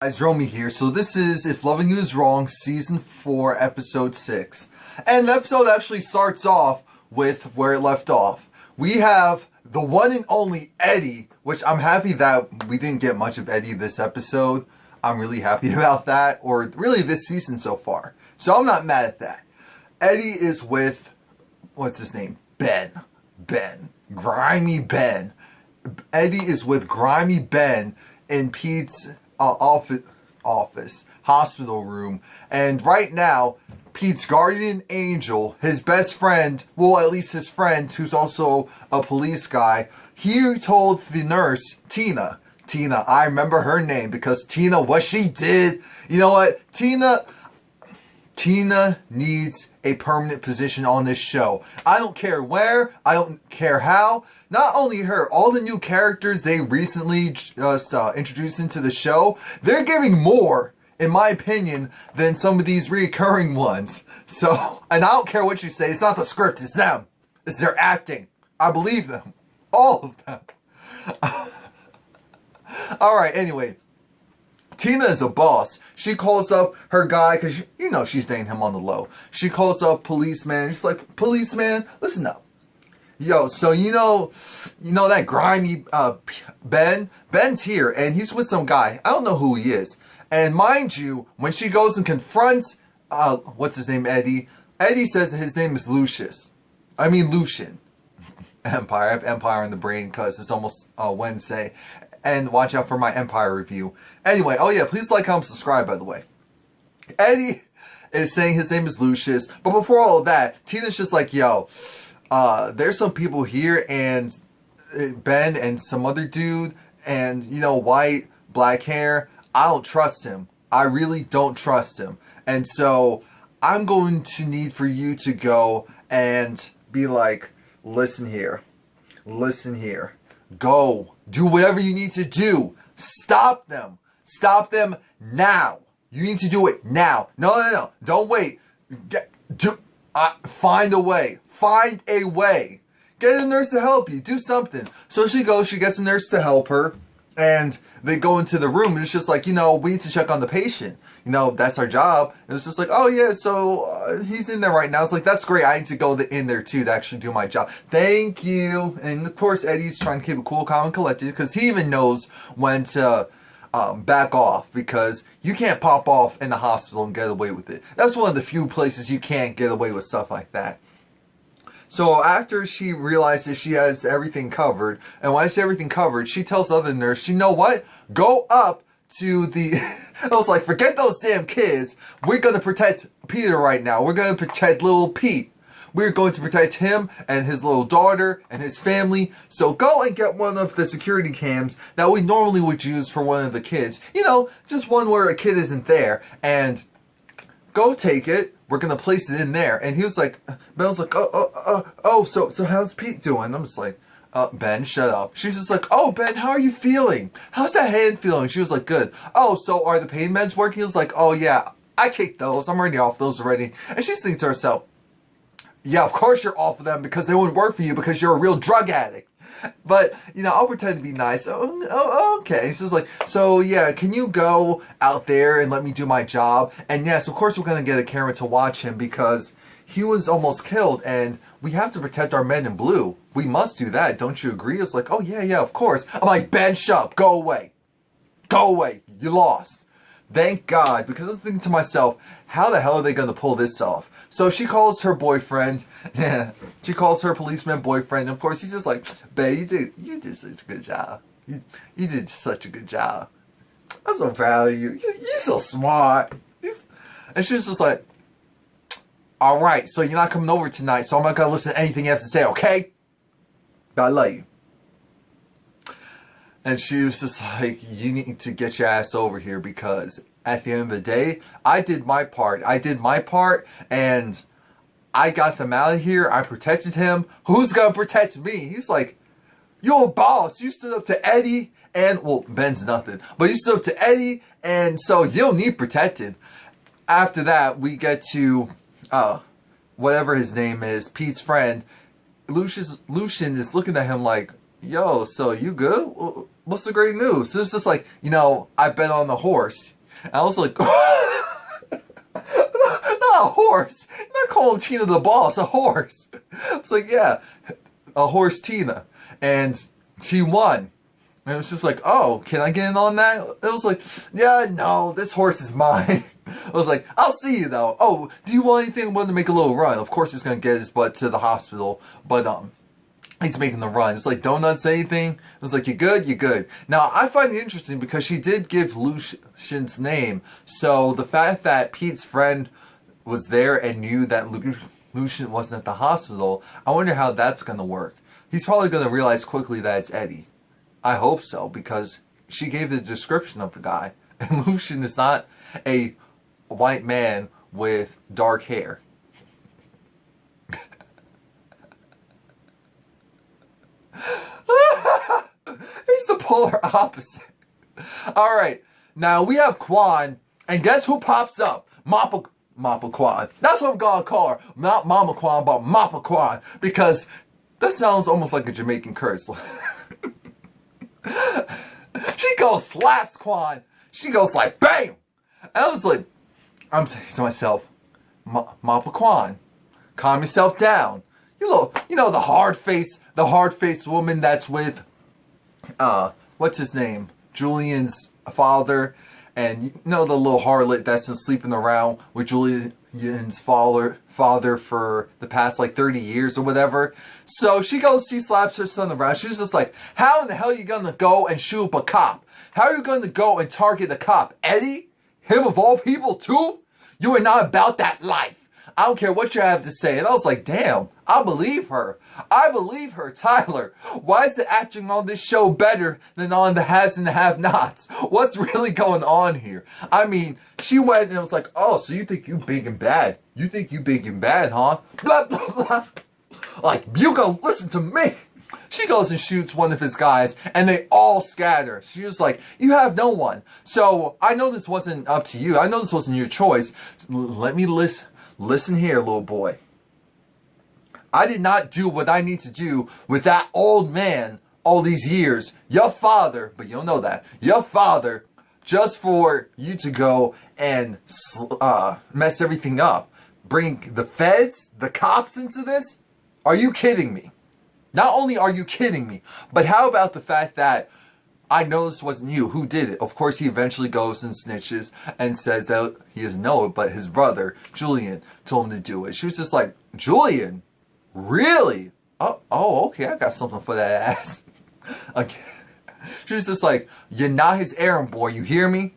Guys, Romie here. So this is If Loving You Is Wrong, Season 4, Episode 6. And the episode actually starts off with where it left off. We have the one and only Eddie, which I'm happy that we didn't get much of Eddie this episode. I'm really happy about that, or really this season so far. So I'm not mad at that. Eddie is with, what's his name? Ben. Grimy Ben. Eddie is with Grimy Ben in Pete's office, hospital room. And right now, Pete's guardian angel, his best friend, well, at least his friend, who's also a police guy, he told the nurse, Tina, I remember her name because Tina, what she did, you know what, Tina needs a permanent position on this show. I don't care where, I don't care how. Not only her, all the new characters they recently just introduced into the show, they're giving more, in my opinion, than some of these recurring ones. So, and I don't care what you say, it's not the script, it's them. It's their acting. I believe them. All of them. Alright, anyway. Tina is a boss. She calls up her guy, because you know she's dating him on the low. She calls up policeman. She's like, policeman, listen up. Yo, so you know that grimy Ben? Ben's here, and he's with some guy. I don't know who he is. And mind you, when she goes and confronts, what's his name, Eddie? Eddie says that his name is Lucian. Empire. I have Empire in the brain because it's almost Wednesday. And watch out for my Empire review. Anyway, oh yeah, please like, comment, subscribe, by the way. Eddie is saying his name is Lucian. But before all of that, Tina's just like, yo, there's some people here, and Ben and some other dude, and, you know, white, black hair. I don't trust him. I really don't trust him. And so I'm going to need for you to go and be like, listen here. Go. Do whatever you need to do. Stop them. Stop them now. You need to do it now. No. Don't wait. Find a way. Find a way. Get a nurse to help you. Do something. So she goes. She gets a nurse to help her. And they go into the room. And it's just like, you know, we need to check on the patient. You know, that's our job. And it's just like, oh yeah, so he's in there right now. It's like, that's great. I need to go in there too to actually do my job. Thank you. And of course, Eddie's trying to keep it cool, calm, and collected because he even knows when to back off, because you can't pop off in the hospital and get away with it. That's one of the few places you can't get away with stuff like that. So after she realizes she has everything covered, and when I say everything covered, she tells the other nurse, you know what? Go up to the... I was like, forget those damn kids. We're going to protect Peter right now. We're going to protect little Pete. We're going to protect him and his little daughter and his family. So go and get one of the security cams that we normally would use for one of the kids. You know, just one where a kid isn't there. And go take it. We're going to place it in there. And he was like, Ben was like, so how's Pete doing? I'm just like, Ben, shut up. She's just like, oh, Ben, how are you feeling? How's that hand feeling? She was like, good. Oh, so are the pain meds working? He was like, oh, yeah, I kicked those. I'm already off those already. And she's thinking to herself, yeah, of course you're off of them because they wouldn't work for you because you're a real drug addict. But, you know, I'll pretend to be nice. Oh, okay. She's like, so, yeah, can you go out there and let me do my job? And, yes, of course we're going to get a camera to watch him because he was almost killed, and we have to protect our men in blue. We must do that. Don't you agree? It's like, oh, yeah, of course. I'm like, Ben, shut up. Go away. Go away. You lost. Thank God, because I was thinking to myself, how the hell are they going to pull this off? So she calls her boyfriend. Yeah, she calls her policeman boyfriend. Of course, he's just like, babe, you did such a good job. You did such a good job. I'm so proud of you. You're so smart. And she's just like, all right, so you're not coming over tonight, so I'm not going to listen to anything you have to say, okay? But I love you. And she was just like, you need to get your ass over here because at the end of the day, I did my part. And I got them out of here. I protected him. Who's going to protect me? He's like, you're a boss. You stood up to Eddie and, well, Ben's nothing. But you stood up to Eddie, and so you don't need protected. After that, we get to, whatever his name is, Pete's friend. Lucian is looking at him like, yo, so you good? what's the great news? So it's just like, I bet on the horse. And I was like, not a horse. You're not calling Tina the boss, a horse. I was like, yeah, a horse Tina. And she won. And it was just like, oh, can I get in on that? It was like, yeah, no, this horse is mine. I was like, I'll see you though. Oh, do you want anything? I wanted to make a little run. Of course he's going to get his butt to the hospital. But, he's making the run. It's like, don't not say anything. It was like, you good? You good. Now, I find it interesting because she did give Lucian's name. So the fact that Pete's friend was there and knew that Lucian wasn't at the hospital, I wonder how that's going to work. He's probably going to realize quickly that it's Eddie. I hope so, because she gave the description of the guy. And Lucian is not a white man with dark hair. He's the polar opposite. Alright, now we have Quan, and guess who pops up? Mappa Quan. That's what I'm gonna call her. Not Mama Quan, but Mappa Quan, because that sounds almost like a Jamaican curse. She goes, slaps Quan. She goes like, bam! And I was like, I'm saying to myself, Mappa Quan, calm yourself down. You know the hard-faced woman that's with, what's his name? Julian's father. And you know the little harlot that's been sleeping around with Julian's father for the past like 30 years or whatever. So she slaps her son around. She's just like, how in the hell are you gonna go and shoot up a cop? How are you gonna go and target a cop? Eddie? Him of all people too? You are not about that life. I don't care what you have to say. And I was like, damn, I believe her. I believe her, Tyler. Why is the acting on this show better than on the haves and the have-nots? What's really going on here? I mean, she went and it was like, oh, so you think you big and bad. You think you big and bad, huh? Blah, blah, blah. Like, you go listen to me. She goes and shoots one of his guys, and they all scatter. She was like, you have no one. So, I know this wasn't up to you. I know this wasn't your choice. Let me listen here, little boy. I did not do what I need to do with that old man all these years. Your father, but you don't know that. Your father, just for you to go and mess everything up. Bring the feds, the cops into this? Are you kidding me? Not only are you kidding me, but how about the fact that I know this wasn't you. Who did it? Of course, he eventually goes and snitches and says that he doesn't know it, but his brother, Julian, told him to do it. She was just like, Julian? Really? Oh, okay, I got something for that ass. Okay. She was just like, you're not his errand boy, you hear me?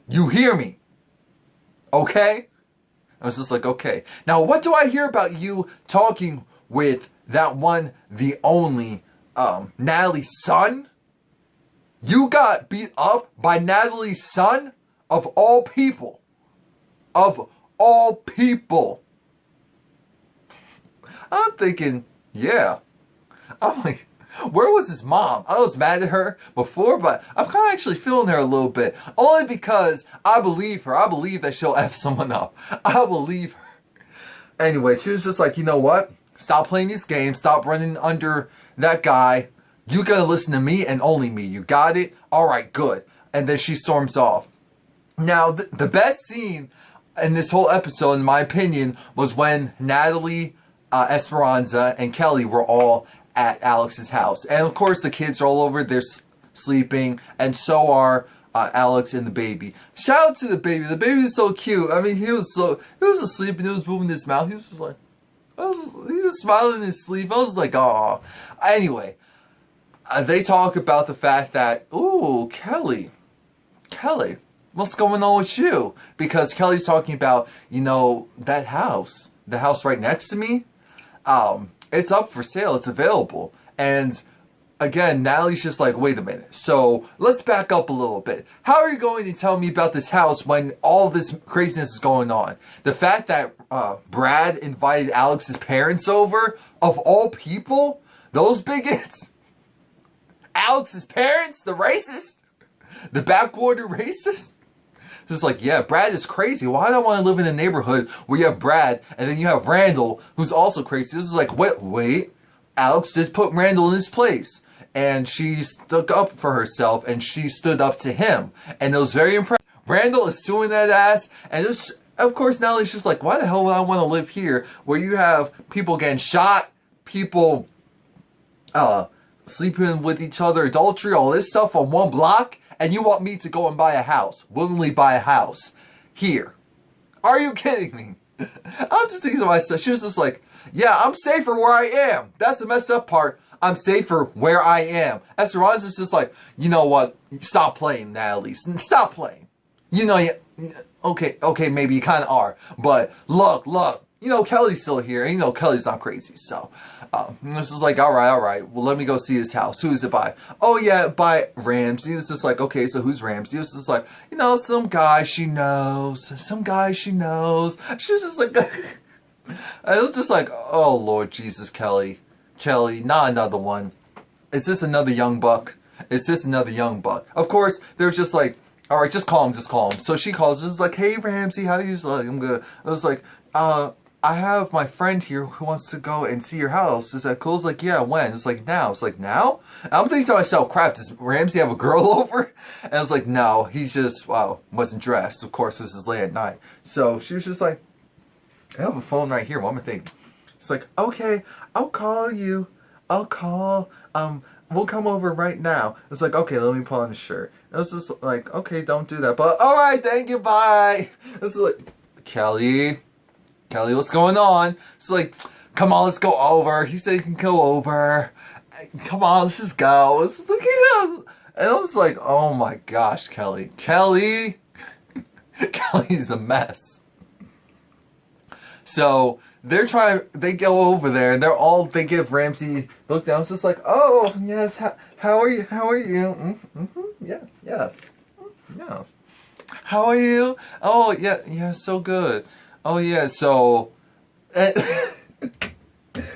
You hear me? Okay? I was just like, okay. Now, what do I hear about you talking with that one, the only, Natalie's son? You got beat up by Natalie's son? Of all people. Of all people. I'm thinking, yeah. I'm like, where was his mom? I was mad at her before, but I'm kind of actually feeling her a little bit. Only because I believe her. I believe that she'll F someone up. I believe her. Anyway, she was just like, you know what? Stop playing these games. Stop running under that guy. You gotta listen to me and only me. You got it? Alright, good. And then she storms off. Now, the best scene in this whole episode, in my opinion, was when Natalie, Esperanza, and Kelly were all at Alex's house. And of course, the kids are all over. They're sleeping. And so are Alex and the baby. Shout out to the baby. The baby is so cute. I mean, he was asleep and he was moving his mouth. He was just like, he was smiling in his sleep. I was like, aw. Anyway, they talk about the fact that, ooh, Kelly, what's going on with you? Because Kelly's talking about, you know, that house, the house right next to me, it's up for sale, it's available. And again, Natalie's just like, wait a minute. So let's back up a little bit. How are you going to tell me about this house when all this craziness is going on? The fact that Brad invited Alex's parents over, of all people, those bigots. Alex's parents, the racist, the backwater racist. Just like, yeah, Brad is crazy. Why do I want to live in a neighborhood where you have Brad and then you have Randall, who's also crazy? This is like, wait, Alex did put Randall in his place. and she stuck up for herself, and she stood up to him, and it was very impressive. Randall is suing that ass, and just, of course, Natalie's just like, why the hell would I want to live here where you have people getting shot, people sleeping with each other, adultery, all this stuff on one block, and you want me to go and buy a house, willingly buy a house here? Are you kidding me? I'm just thinking to myself, she was just like, yeah, I'm safer where I am. That's the messed up part. I'm safer where I am. Esperanza is just like, you know what? Stop playing, Natalie. Stop playing. You know, okay, maybe you kind of are. But look, you know, Kelly's still here. And you know, Kelly's not crazy. So, this is like, all right. Well, let me go see his house. Who's it by? Oh, yeah, by Ramsey. It's just like, okay, so who's Ramsey? It's just like, you know, some guy she knows. She was just like, I was just like, oh, Lord Jesus, Kelly, not another one. It's just another young buck. Of course, they're just like, all right, just call him. So she calls, just like, hey, Ramsey, how do you like? I'm good. I was like, I have my friend here who wants to go and see your house. Is that cool? It's like, yeah, when? It's like, now. It's like, now? And I'm thinking to myself, crap, does Ramsey have a girl over? And I was like, no, he's just, wasn't dressed. Of course, this is late at night. So she was just like, I have a phone right here. What am I thinking? It's like, okay, I'll call you. We'll come over right now. It's like, okay, let me put on a shirt. It was just like, okay, don't do that. But, all right, thank you, bye. It's like, Kelly, what's going on? It's like, come on, let's go over. He said he can go over. Come on, let's just go. It's like, and I was like, oh my gosh, Kelly. Kelly's a mess. So they go over there, and they give Ramsey, look down, it's just like, oh, yes, how are you? Yes. How are you? Oh, yeah, so good. Oh, yeah, so,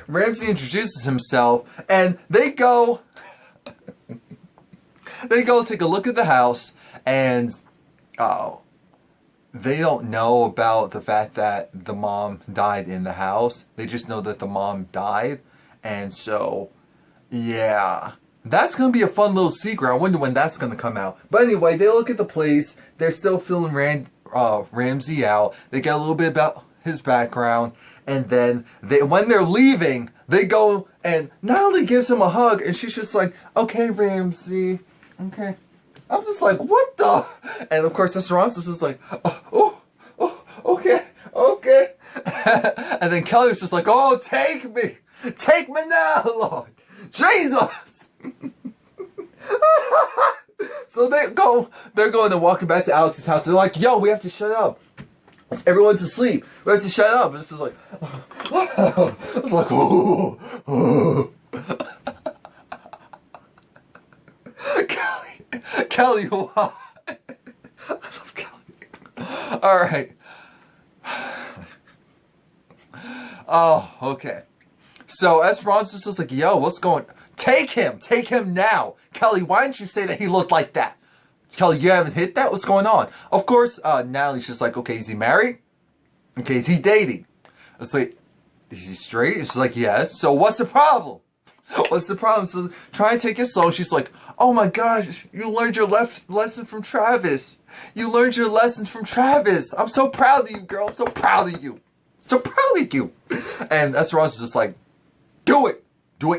Ramsey introduces himself, and they go take a look at the house, and, they don't know about the fact that the mom died in the house. They just know that the mom died. And so, yeah. That's going to be a fun little secret. I wonder when that's going to come out. But anyway, they look at the place. They're still filling Ramsey out. They get a little bit about his background. And then, when they're leaving, they go and Natalie gives him a hug. And she's just like, okay, Ramsey. Okay. I'm just like, what the? And of course, Esperanza's just like, oh, okay. And then Kelly was just like, oh, take me now, Lord, Jesus. So they're going and walking back to Alex's house. They're like, yo, we have to shut up. Everyone's asleep. We have to shut up. And it's just like, it's like, oh. Kelly, why? I love Kelly. Alright. Oh, okay. So Esperanza's just like, yo, what's going on? Take him now. Kelly, why didn't you say that he looked like that? Kelly, you haven't hit that? What's going on? Of course, Natalie's just like, okay, is he married? Okay, is he dating? It's like, is he straight? It's like, yes. So what's the problem? So try and take it slow. She's like, oh my gosh, you learned your lesson from Travis. I'm so proud of you, girl. I'm so proud of you. And Esperanza's just like, do it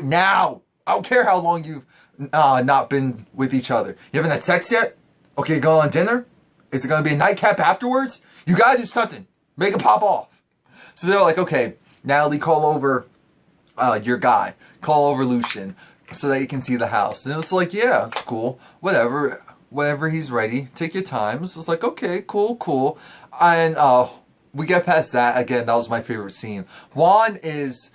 now. I don't care how long you've not been with each other. You haven't had sex yet? Okay, go on dinner? Is it going to be a nightcap afterwards? You got to do something. Make it pop off. So they're like, okay, Natalie, call over your guy. Call over Lucian so that you can see the house. And it was like, yeah, it's cool. Whatever he's ready. Take your time. So it's like, okay, cool. And we get past that. Again, that was my favorite scene. Quan is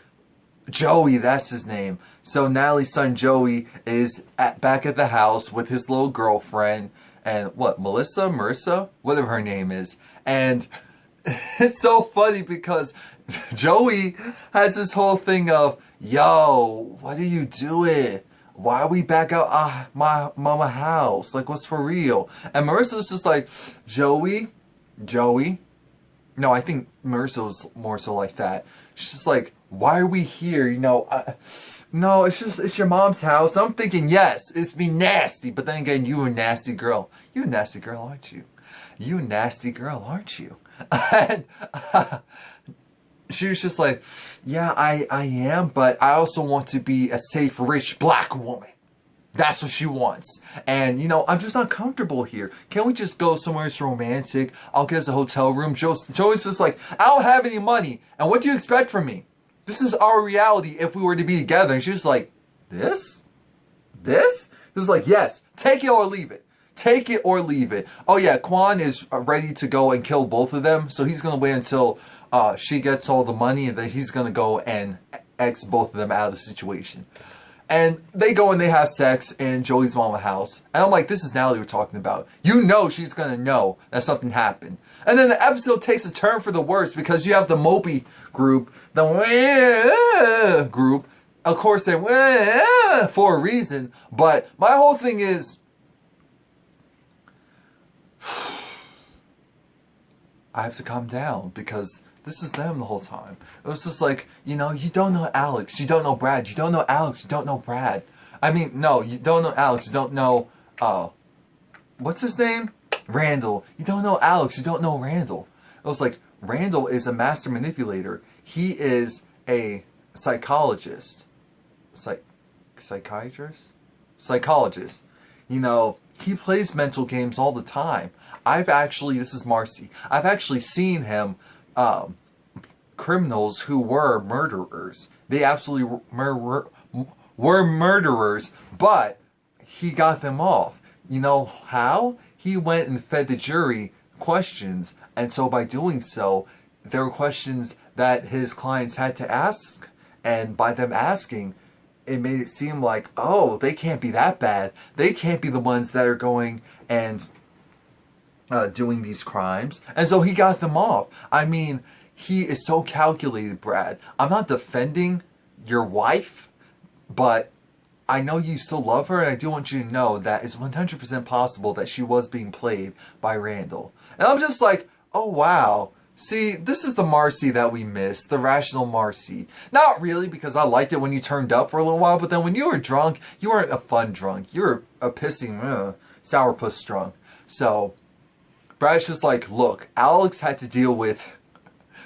Joey, that's his name. So Natalie's son Joey is back at the house with his little girlfriend. And Marissa? Whatever her name is. And it's so funny because Joey has this whole thing of, yo, what are you doing? Why are we back out my mama house? Like, what's for real? And Marissa's just like, Joey. No, I think Marissa was more so like that. She's just like, why are we here? No, it's your mom's house. I'm thinking, yes, it's be nasty. But then again, you a nasty girl. You a nasty girl, aren't you? You a nasty girl, aren't you? And she was just like, yeah, I am, but I also want to be a safe, rich, black woman. That's what she wants. And, I'm just not comfortable here. Can't we just go somewhere that's romantic? I'll get us a hotel room. Joey's just like, I don't have any money. And what do you expect from me? This is our reality if we were to be together. And she was like, this? This? It was like, yes, take it or leave it. Take it or leave it. Oh yeah, Quan is ready to go and kill both of them. So he's going to wait until she gets all the money, and then he's going to go and X both of them out of the situation. And they go and they have sex in Joey's mama's house. And I'm like, this is Natalie we're talking about. She's going to know that something happened. And then the episode takes a turn for the worse because you have the mopey group, the group. Of course, they're for a reason. But my whole thing is, I have to calm down because this is them the whole time. It was just like, you don't know Alex, you don't know Brad, you don't know Alex, you don't know Brad. I mean, no, you don't know Alex, you don't know, what's his name? Randall. You don't know Alex, you don't know Randall. It was like, Randall is a master manipulator. He is a psychologist. Psychiatrist? Psychologist. He plays mental games all the time. This is Marcy. I've actually seen him, criminals who were murderers. They absolutely were murderers, but he got them off. You know how? He went and fed the jury questions, and so by doing so, there were questions that his clients had to ask, and by them asking, it made it seem like, oh, they can't be that bad. They can't be the ones that are going and doing these crimes. And so he got them off. I mean, he is so calculated, Brad. I'm not defending your wife, but I know you still love her, and I do want you to know that it's 100% possible that she was being played by Randall. And I'm just like, oh wow. See, this is the Marcy that we missed, the rational Marcy. Not really, because I liked it when you turned up for a little while, but then when you were drunk, you weren't a fun drunk. You were a pissing, sourpuss drunk. So, Brad's just like, look, Alex had to deal with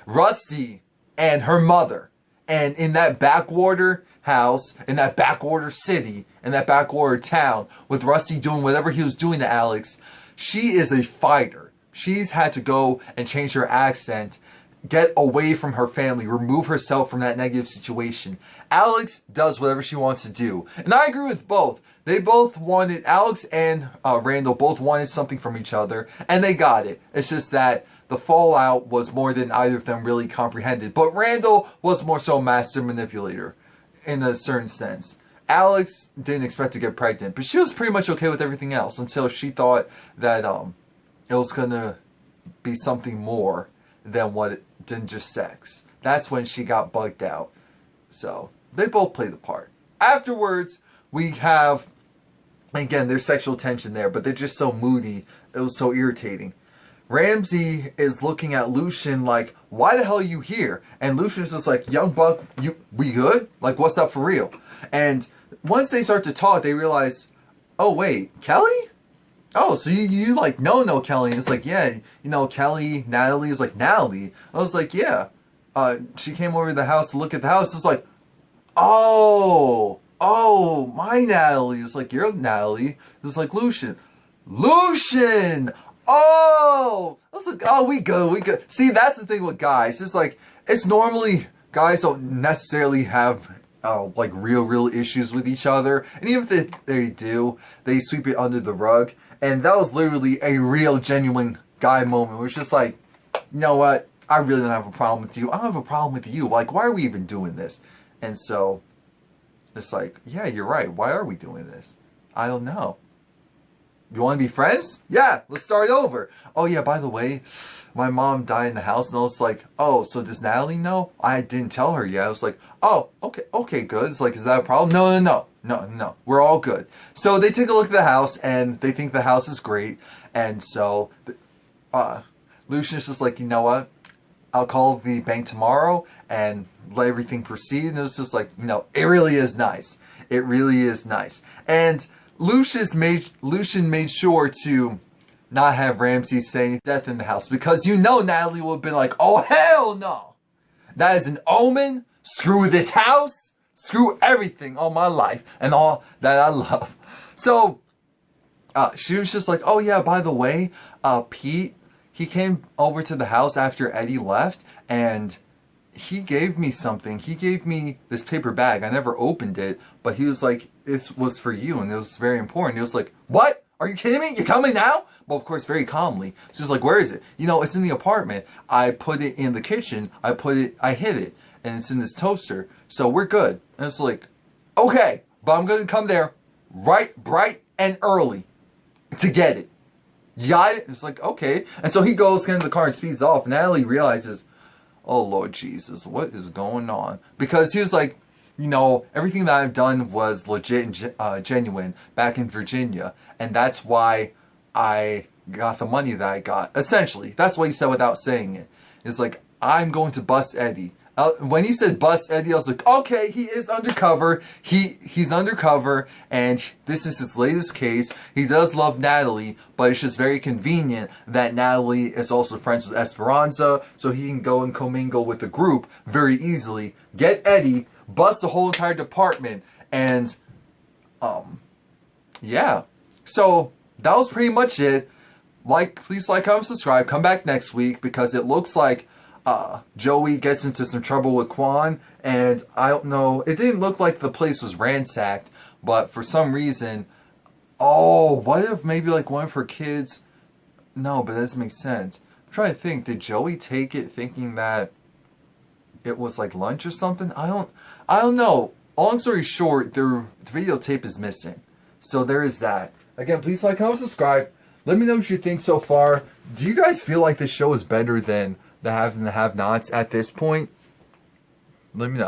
Rusty and her mother. And in that backwater house, in that backwater city, in that backwater town, with Rusty doing whatever he was doing to Alex, she is a fighter. She's had to go and change her accent, get away from her family, remove herself from that negative situation. Alex does whatever she wants to do. And I agree with both. They both wanted, Alex and Randall both wanted something from each other, and they got it. It's just that the fallout was more than either of them really comprehended. But Randall was more so a master manipulator in a certain sense. Alex didn't expect to get pregnant, but she was pretty much okay with everything else until she thought that it was gonna be something more than just sex. That's when she got bugged out. So they both played the part. Afterwards, we have, again, there's sexual tension there, but they're just so moody. It was so irritating. Ramsey is looking at Lucian like, why the hell are you here? And Lucian's just like, young buck, we good? Like, what's up for real? And once they start to talk, they realize, oh wait, Kelly? Oh, so you like, no, Kelly. And it's like, yeah, Kelly, Natalie is like, Natalie. I was like, yeah. She came over to the house to look at the house. It's like, oh, my Natalie. It's like, you're Natalie. It was like, Lucian. Oh! I was like, oh, we good. See, that's the thing with guys. It's like, it's normally, guys don't necessarily have like real issues with each other. And even if they do, they sweep it under the rug. And that was literally a real, genuine guy moment where it's just like, you know what? I really don't have a problem with you. I don't have a problem with you. Like, why are we even doing this? And so, it's like, yeah, you're right. Why are we doing this? I don't know. You want to be friends? Yeah, let's start over. Oh yeah, by the way, my mom died in the house. And I was like, oh, so does Natalie know? I didn't tell her yet. I was like, oh, okay, good. It's like, is that a problem? No, we're all good. So they take a look at the house and they think the house is great. And so Lucian's just like, you know what? I'll call the bank tomorrow and let everything proceed. And it was just like, you know, it really is nice. It really is nice. And Lucian made sure to not have Ramsey say death in the house, because you know Natalie would have been like, oh hell no. That is an omen. Screw this house. Screw everything, all my life and all that I love. So she was just like, oh yeah, by the way, Pete, he came over to the house after Eddie left, and he gave me something. He gave me this paper bag. I never opened it, but he was like, it was for you, and it was very important. He was like, what? Are you kidding me? You're coming now? Well, of course, very calmly. So he's like, where is it? You know, it's in the apartment. I put it in the kitchen. I hid it, and it's in this toaster. So we're good. And it's like, okay, but I'm going to come there bright and early to get it. You got it? It's like, okay. And so he goes, gets in the car and speeds off. Natalie realizes, oh, Lord Jesus, what is going on? Because he was like, you know, everything that I've done was legit and genuine back in Virginia. And that's why I got the money that I got. Essentially, that's what he said without saying it. It's like, I'm going to bust Eddie. When he said bust Eddie, I was like, okay, he is undercover. He's undercover, and this is his latest case. He does love Natalie, but it's just very convenient that Natalie is also friends with Esperanza, so he can go and commingle with the group very easily. Get Eddie, bust the whole entire department, and yeah. So that was pretty much it. Please like, comment, subscribe. Come back next week, because it looks like Joey gets into some trouble with Quan, and I don't know, it didn't look like the place was ransacked, but for some reason, oh, what if maybe like one of her kids, no, but that doesn't make sense. I'm trying to think, did Joey take it thinking that it was like lunch or something? I don't know. Long story short, the videotape is missing. So there is that. Again, please like, comment, subscribe. Let me know what you think so far. Do you guys feel like this show is better than the haves and the have-nots at this point? Let me know.